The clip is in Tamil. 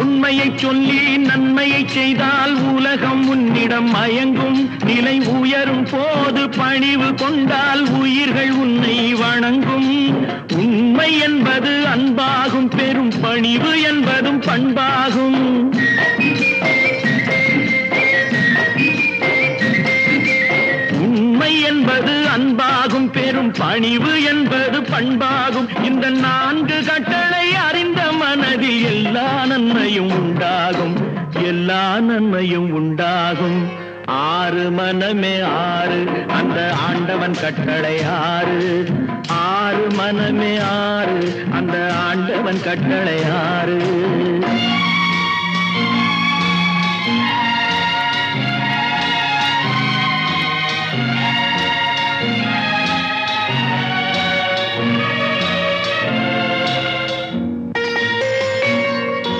உண்மையை சொல்லி நன்மையை செய்தால் உலகம் உன்னிடம் மயங்கும். நிலை உயரும் போது பணிவு கொண்டால் உயிர்கள் உன்னை வணங்கும். உண்மை என்பது அன்பாகும், பெரும் பணிவு என்பதும் பண்பாகும். உண்மை என்பது அன்பாகும், பெரும் பணிவு என்பது பண்பாகும். இந்த 4 கட்டளை அறிந்த மனதில் எல்லா நன்மையும் உண்டாகும், எல்லா நன்மையும் உண்டாகும். 6 மனமே 6 அந்த ஆண்டவன் கட்டளை 6. 6 மனமே 6 அந்த ஆண்டவன் கட்டளை 6.